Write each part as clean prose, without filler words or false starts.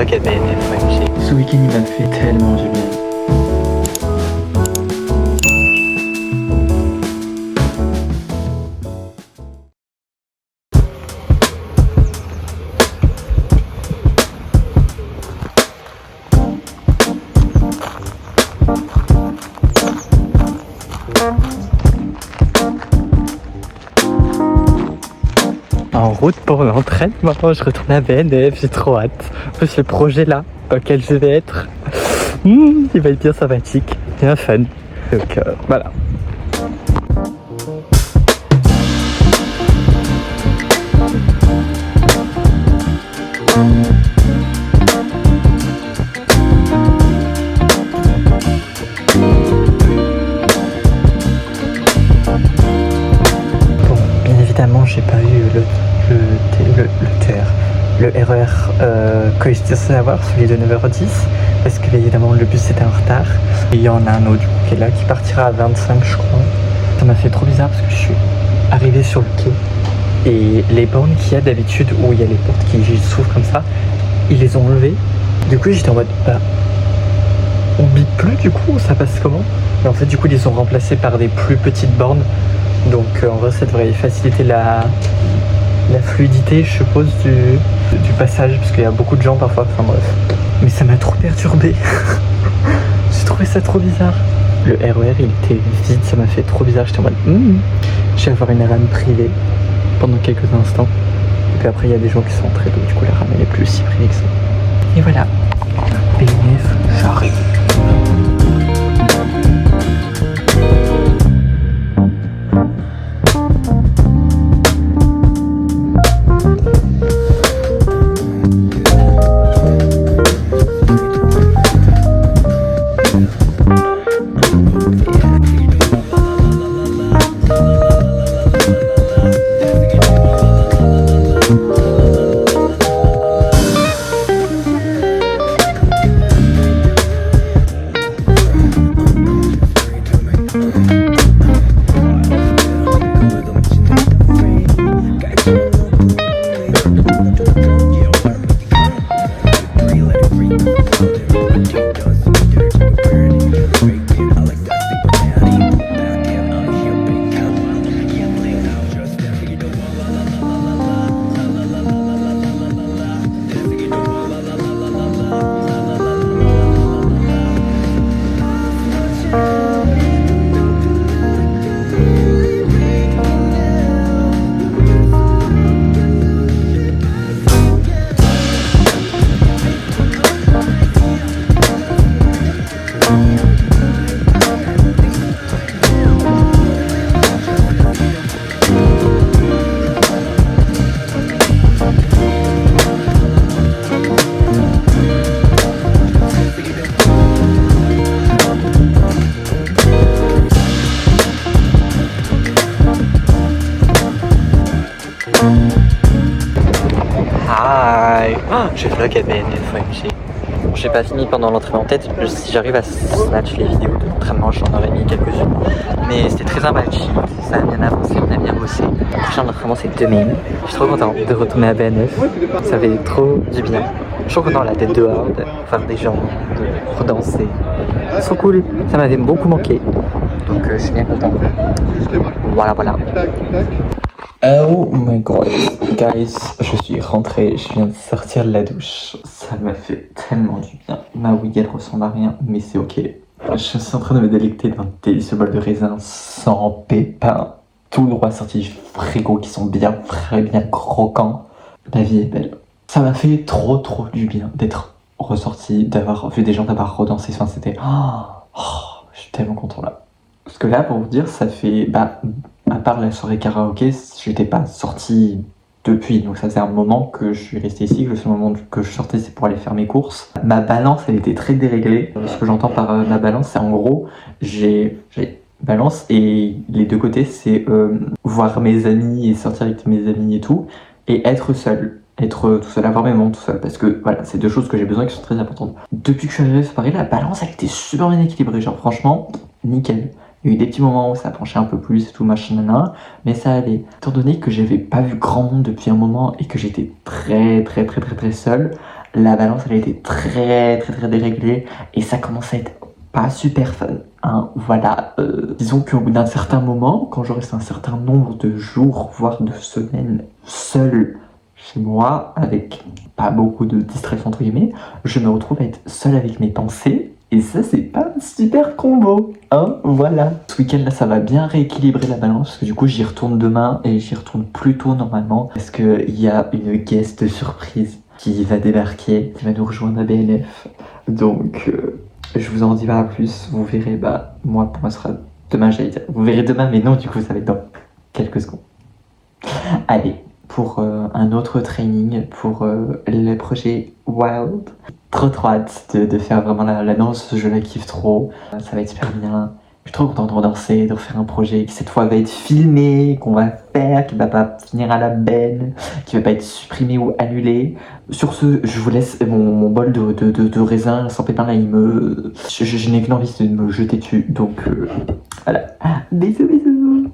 vlog à BNF OMG. Ce week-end il m'a fait tellement du bien. En route pour l'entraînement, je retourne à BNF, j'ai trop hâte. En plus le projet là, dans lequel je vais être, il va être bien sympathique, bien fun. Donc voilà. Bon, bien évidemment, j'ai pas eu le RER que j'étais censé avoir, celui de 9h10, parce que bien évidemment le bus était en retard. Et il y en a un autre du coup, qui est là, qui partira à 25 je crois. Ça m'a fait trop bizarre parce que je suis arrivé sur le quai et les bornes qu'il y a d'habitude où il y a les portes qui s'ouvrent comme ça, ils les ont enlevées. Du coup j'étais en mode on bip plus du coup, ça passe comment? Mais en fait du coup ils les ont remplacés par des plus petites bornes. Donc en vrai ça devrait faciliter la fluidité je suppose du passage, parce qu'il y a beaucoup de gens parfois, enfin bref. Mais ça m'a trop perturbé. J'ai trouvé ça trop bizarre. Le RER il était vide, ça m'a fait trop bizarre, j'étais en mode je vais avoir une rame privée pendant quelques instants. Et puis après il y a des gens qui sont entrés, donc du coup la rame elle est plus si privée que ça. Et voilà, BNF, j'arrive. Hi. Je vlog à BNF OMG. Bon, j'ai pas fini pendant l'entraînement, peut-être si j'arrive à snatch les vidéos de l'entraînement, j'en aurais mis quelques-unes. Mais c'était très sympathique, ça a bien avancé, on a bien bossé. Le prochain entraînement c'est demain. Je suis trop content de retourner à BNF, ça fait trop du bien. Je suis trop content la tête dehors, de voir des gens, de redanser. C'est trop cool, ça m'avait beaucoup manqué. Donc je suis bien content. Voilà. Oh my god, guys, je suis rentré, je viens de sortir de la douche. Ça m'a fait tellement du bien. Ma wig elle ressemble à rien, mais c'est ok. Je suis en train de me délecter d'un délicieux bol de raisin sans pépins, tout droit sorti du frigo, qui sont bien frais, bien croquants. La vie est belle. Ça m'a fait trop du bien d'être ressorti, d'avoir vu des gens, d'avoir redansé. Enfin, c'était... je suis tellement content là. Parce que là, pour vous dire, ça fait... à part la soirée karaoké, j'étais pas sorti depuis. Donc ça faisait un moment que je suis resté ici, que le seul moment que je sortais c'est pour aller faire mes courses. Ma balance elle était très déréglée. Ce que j'entends par ma balance, c'est en gros, j'ai balance et les deux côtés c'est voir mes amis et sortir avec mes amis et tout, et être seul. Être tout seul, avoir mes moments tout seul, parce que voilà, c'est deux choses que j'ai besoin qui sont très importantes. Depuis que je suis arrivé sur Paris, la balance elle était super bien équilibrée, genre franchement, nickel. Il y a eu des petits moments où ça penchait un peu plus et tout machin nanana, mais ça allait. Étant donné que j'avais pas vu grand monde depuis un moment et que j'étais très seul, la balance elle a été très déréglée et ça commence à être pas super fun. Hein, voilà, disons qu'au bout d'un certain moment, quand je reste un certain nombre de jours, voire de semaines, seul chez moi, avec pas beaucoup de distraction entre guillemets, je me retrouve à être seul avec mes pensées. Et ça, c'est pas un super combo, hein, voilà. Ce week-end, là, ça va bien rééquilibrer la balance, parce que du coup, j'y retourne demain, et j'y retourne plus tôt, normalement, parce qu'il y a une guest surprise qui va débarquer, qui va nous rejoindre à BNF. Donc, je vous en dis pas plus, vous verrez, bah, moi, pour moi, ce sera demain, j'allais dire. Vous verrez demain, mais non, du coup, ça va être dans quelques secondes. Allez, pour un autre training, pour le projet Wild. Trop hâte de faire vraiment la danse, je la kiffe trop. Ça va être super bien. Je suis trop content de redanser, de refaire un projet qui cette fois va être filmé, qu'on va faire, qui va pas finir à la benne, qui va pas être supprimé ou annulé. Sur ce, je vous laisse mon bol de raisin sans pépin là, je n'ai qu'une envie, c'est de me jeter dessus. Donc voilà. Bisous, bisous.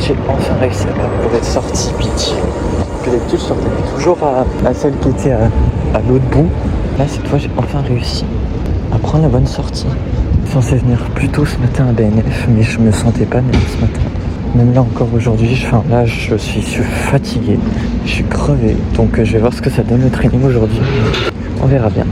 J'ai enfin réussi à être sorti pitié. Que d'habitude je sortais toujours à celle qui était à l'autre bout. Là cette fois j'ai enfin réussi à prendre la bonne sortie. Je suis censé venir plus tôt ce matin à BNF, mais je me sentais pas bien ce matin. Même là encore aujourd'hui, là je suis fatigué, je suis crevé. Donc je vais voir ce que ça donne le training aujourd'hui. On verra bien.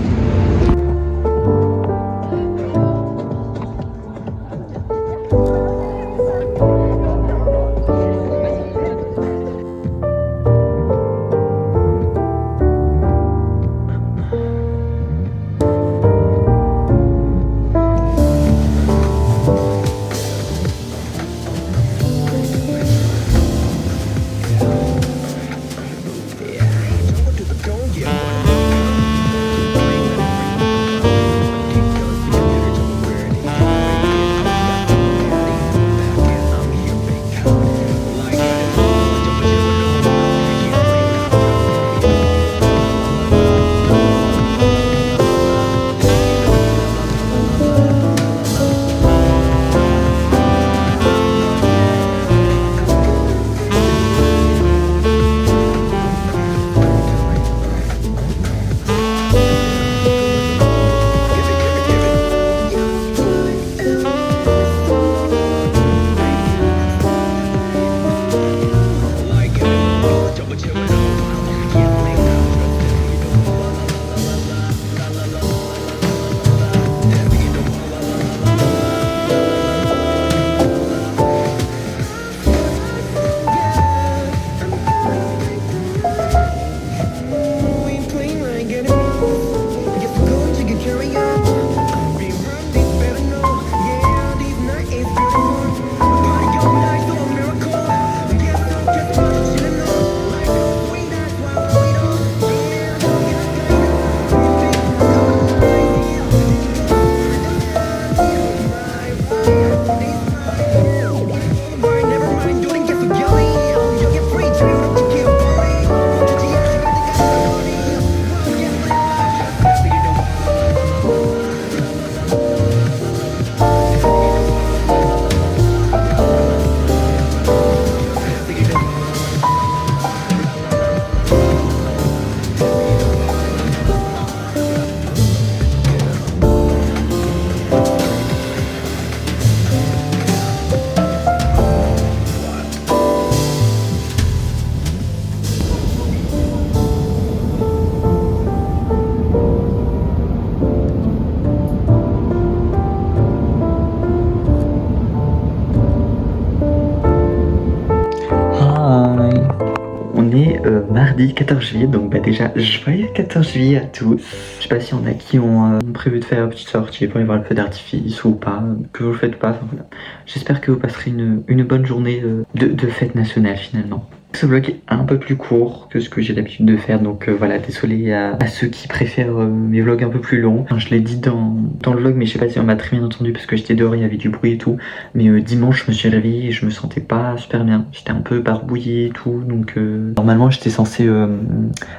Mardi 14 juillet, donc bah déjà joyeux 14 juillet à tous. Je sais pas s'il y en a qui ont prévu de faire une petite sortie pour aller voir le feu d'artifice ou pas, que vous le faites pas, enfin voilà. J'espère que vous passerez une bonne journée de fête nationale finalement. Ce vlog est un peu plus court que ce que j'ai l'habitude de faire, donc voilà, désolé à ceux qui préfèrent mes vlogs un peu plus longs. Enfin, je l'ai dit dans le vlog, mais je sais pas si on m'a très bien entendu parce que j'étais dehors, il y avait du bruit et tout. Mais dimanche, je me suis réveillé et je me sentais pas super bien. J'étais un peu barbouillé et tout, donc normalement j'étais censé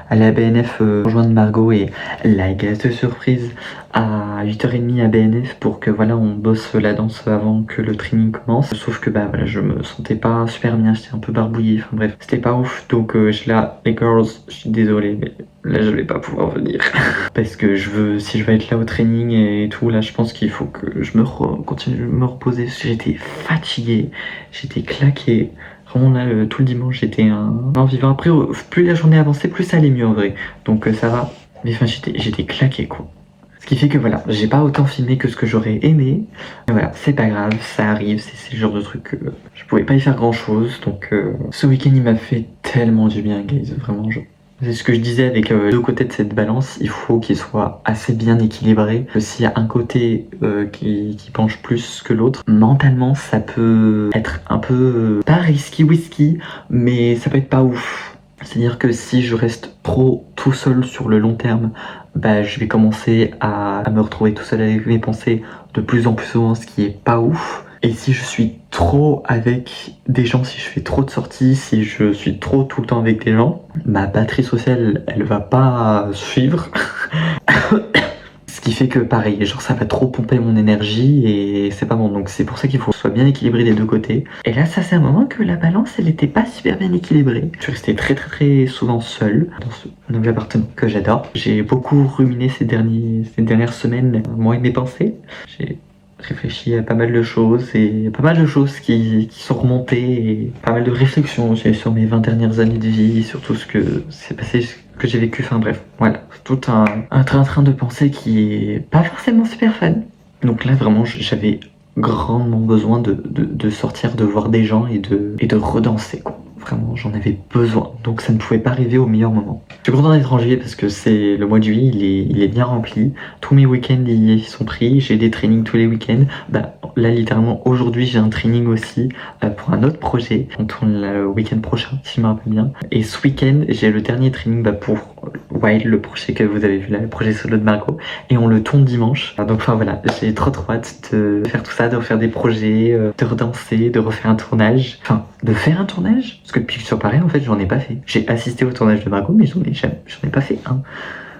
aller à BNF rejoindre Margot et la gâteuse surprise à 8h30 à BNF pour que voilà on bosse la danse avant que le training commence. Sauf que bah voilà, je me sentais pas super bien, j'étais un peu barbouillé, enfin bref, c'était pas ouf. Donc je suis là, les girls, je suis désolé mais là je vais pas pouvoir venir. Parce que si je veux être là au training et tout, là je pense qu'il faut que je continue de me reposer parce que j'étais fatigué, j'étais claqué. Vraiment là, tout le dimanche, j'étais un vivant. Après, plus la journée avançait, plus ça allait mieux en vrai. Donc ça va. Mais enfin, j'étais claqué quoi. Ce qui fait que voilà, j'ai pas autant filmé que ce que j'aurais aimé. Mais voilà, c'est pas grave, ça arrive, c'est le genre de truc que je pouvais pas y faire grand chose. Donc ce week-end, il m'a fait tellement du bien, guys. Vraiment, c'est ce que je disais avec deux côtés de cette balance, il faut qu'il soit assez bien équilibré. S'il y a un côté qui penche plus que l'autre, mentalement ça peut être un peu, pas risky whisky, mais ça peut être pas ouf. C'est-à-dire que si je reste trop tout seul sur le long terme, bah, je vais commencer à me retrouver tout seul avec mes pensées de plus en plus souvent, ce qui est pas ouf. Et si je suis trop avec des gens, si je fais trop de sorties, si je suis trop tout le temps avec des gens, ma batterie sociale, elle va pas suivre. Ce qui fait que pareil, genre ça va trop pomper mon énergie et c'est pas bon. Donc c'est pour ça qu'il faut que ce soit bien équilibré des deux côtés. Et là, ça c'est un moment que la balance, elle était pas super bien équilibrée. Je suis resté très souvent seul dans ce nouvel appartement que j'adore. J'ai beaucoup ruminé ces dernières semaines, moi et mes pensées. J'ai réfléchi à pas mal de choses et pas mal de choses qui sont remontées et pas mal de réflexions aussi sur mes 20 dernières années de vie, sur tout ce que s'est passé, ce que j'ai vécu, enfin bref, voilà, tout un train-train de pensée qui est pas forcément super fun. Donc là vraiment j'avais grandement besoin de sortir, de voir des gens et de redanser quoi. Vraiment, j'en avais besoin. Donc ça ne pouvait pas arriver au meilleur moment. Je suis content d'être en juillet parce que c'est le mois de juillet, il est bien rempli. Tous mes week-ends y sont pris. J'ai des trainings tous les week-ends. Bah, là, littéralement, aujourd'hui, j'ai un training aussi pour un autre projet. On tourne le week-end prochain, si je me rappelle bien. Et ce week-end, j'ai le dernier training pour Wild, le projet que vous avez vu là, le projet solo de Margot. Et on le tourne dimanche. Donc enfin voilà, j'ai trop hâte de faire tout ça, de refaire des projets, de redanser, de refaire un tournage. Enfin, de faire un tournage. Parce que depuis que je suis pareil, en fait, j'en ai pas fait. J'ai assisté au tournage de Margot, mais j'en ai pas fait un.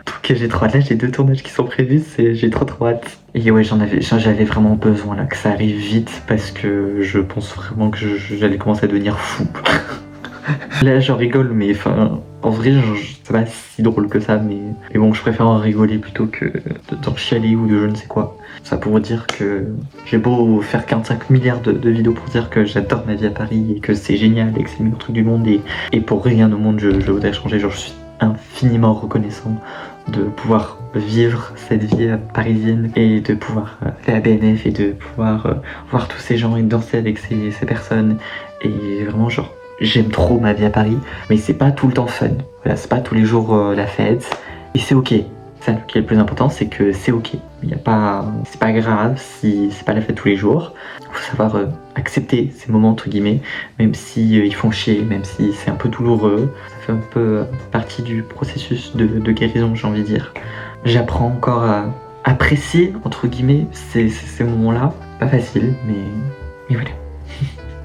Donc j'ai trop hâte. Là, j'ai 2 tournages qui sont prévus, j'ai trop hâte. Et ouais, j'avais vraiment besoin là que ça arrive vite parce que je pense vraiment que j'allais commencer à devenir fou. Là, j'en rigole, mais enfin, en vrai, c'est pas si drôle que ça, mais bon, je préfère en rigoler plutôt que d'en chialer ou de je ne sais quoi. Ça pour dire que j'ai beau faire 45 milliards de vidéos pour dire que j'adore ma vie à Paris et que c'est génial et que c'est le meilleur truc du monde et pour rien au monde je voudrais changer. Genre, je suis infiniment reconnaissant de pouvoir vivre cette vie parisienne et de pouvoir aller à BNF et de pouvoir voir tous ces gens et danser avec ces personnes. Et vraiment, genre, j'aime trop ma vie à Paris, mais c'est pas tout le temps fun. Voilà, c'est pas tous les jours la fête. Et c'est ok. Ça qui est le plus important, c'est que c'est ok. C'est pas grave si c'est pas la fête tous les jours. Il faut savoir accepter ces moments entre guillemets, même si ils font chier, même si c'est un peu douloureux. Ça fait un peu partie du processus de guérison, j'ai envie de dire. J'apprends encore à apprécier entre guillemets ces moments-là. Pas facile, mais voilà.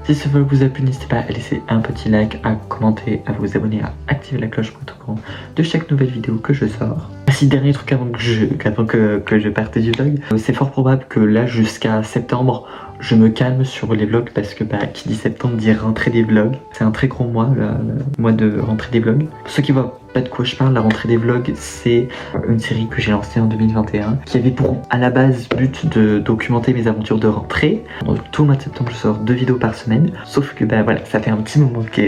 Si ce vlog vous a plu, n'hésitez pas à laisser un petit like, à commenter, à vous abonner, à activer la cloche pour être au courant de chaque nouvelle vidéo que je sors. Si dernier truc avant que je parte du vlog, c'est fort probable que là jusqu'à septembre, je me calme sur les vlogs parce que qui dit septembre dit rentrée des vlogs. C'est un très gros mois, le mois de rentrée des vlogs. Pour ceux qui voient pas de quoi je parle, la rentrée des vlogs, c'est une série que j'ai lancée en 2021 qui avait pour à la base but de documenter mes aventures de rentrée. Tout le mois de septembre, je sors 2 vidéos par semaine. Sauf que voilà, ça fait un petit moment que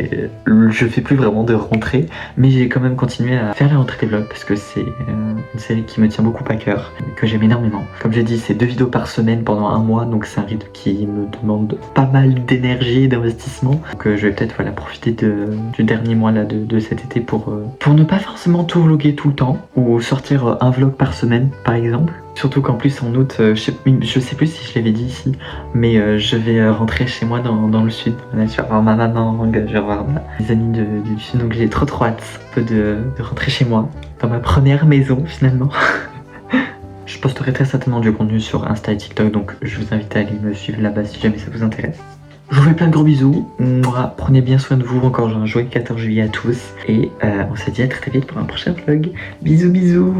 je fais plus vraiment de rentrée, mais j'ai quand même continué à faire la rentrée des vlogs parce que c'est une série qui me tient beaucoup à cœur, que j'aime énormément. Comme j'ai dit, c'est 2 vidéos par semaine pendant un mois, donc c'est un rythme qui me demande pas mal d'énergie et d'investissement. Donc je vais peut-être profiter du dernier mois là de cet été pour ne pas forcément tout vlogger tout le temps, ou sortir un vlog par semaine par exemple. Surtout qu'en plus en août, je sais plus si je l'avais dit ici, mais je vais rentrer chez moi dans le sud. Là, je vais revoir ma maman, je vais revoir mes amis du sud, donc j'ai trop hâte un peu de rentrer chez moi, dans ma première maison finalement. Je posterai très certainement du contenu sur Insta et TikTok, donc je vous invite à aller me suivre là-bas si jamais ça vous intéresse. Je vous fais plein de gros bisous, prenez bien soin de vous, encore un joyeux 14 juillet à tous, et on se dit à très vite pour un prochain vlog. Bisous bisous.